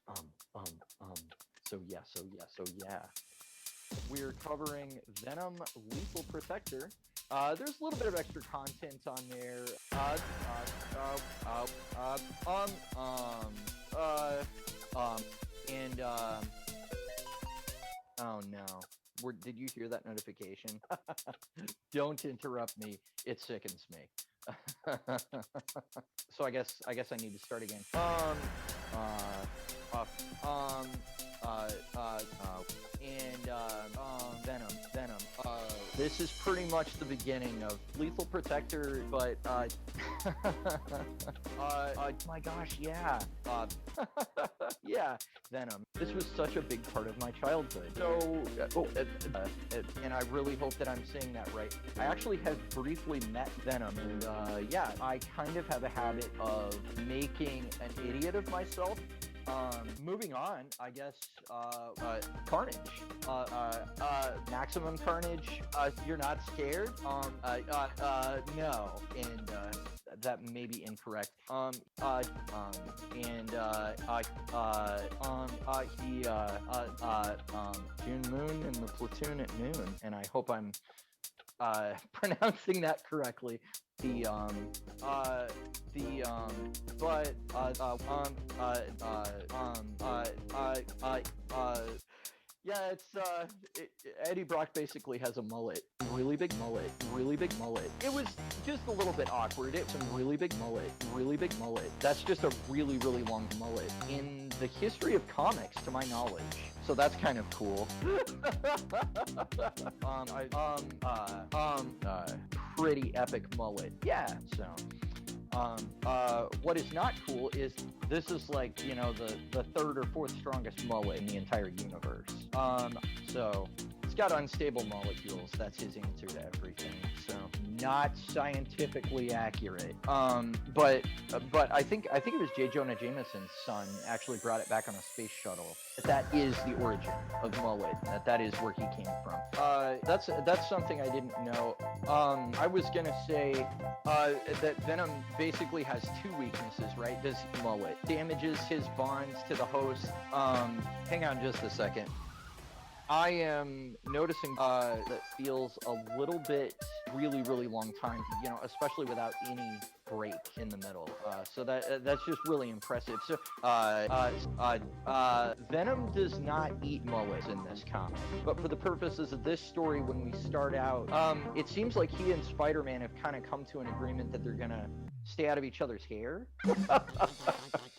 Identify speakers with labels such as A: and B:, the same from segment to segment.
A: Um, um, um. So yeah. We're covering Venom Lethal Protector. There's a little bit of extra content on there. Uh, uh, uh, um, um, uh, um, and oh no. Did you hear that notification? Don't interrupt me. It sickens me. So I guess I need to start again. Um, and Venom. This is pretty much the beginning of Lethal Protector, but my gosh, yeah, yeah, Venom. This was such a big part of my childhood. So, and I really hope that I'm saying that right. I actually have briefly met Venom, and yeah, I kind of have a habit of making an idiot of myself. Moving on, I guess, Carnage. Maximum Carnage. You're not scared? No. And, that may be incorrect. He, June Moon in the platoon at noon, and I hope I'm, pronouncing that correctly. The, the, but, yeah, Eddie Brock basically has a mullet, really big mullet, really big mullet. It was just a little bit awkward. It's a really big mullet, really big mullet. That's just a really, really long mullet in the history of comics, to my knowledge. So that's kind of cool. Pretty epic mullet. Yeah. So. What is not cool is this is like, the third or fourth strongest mullet in the entire universe. So it's got unstable molecules. That's his answer to everything. So not scientifically accurate. But I think it was J. Jonah Jameson's son actually brought it back on a space shuttle. That is the origin of mullet. That is where he came from. That's something I didn't know. I was gonna say that Venom basically has two weaknesses, right? This mullet damages his bonds to the host. Hang on just a second. I am noticing that feels a little bit really, really long time, especially without any break in the middle. So that's just really impressive. So Venom does not eat mullets in this comic, but for the purposes of this story, when we start out, it seems like he and Spider-Man have kind of come to an agreement that they're gonna stay out of each other's hair.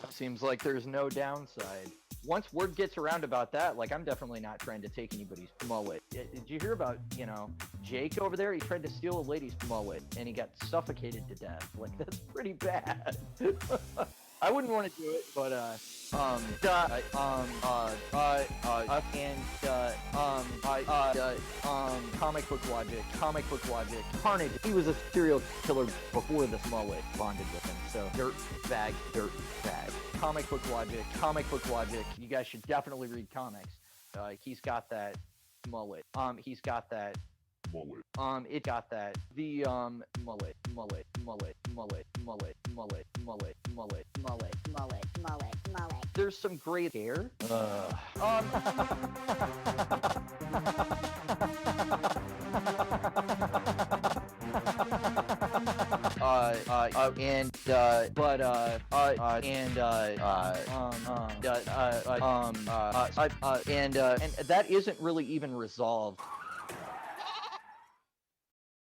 A: Seems like there's no downside. Once word gets around about that, like, I'm definitely not trying to take anybody's mullet. Did you hear about, Jake over there? He tried to steal a lady's mullet, and he got suffocated to death. Like, that's pretty bad. I wouldn't want to do it, but, comic book logic, Carnage, he was a serial killer before this mullet bonded with him, so dirt bag. Comic book logic, you guys should definitely read comics. He's got that mullet. He's got that mullet. It got that. The, mullet. There's some great hair. And that isn't really even resolved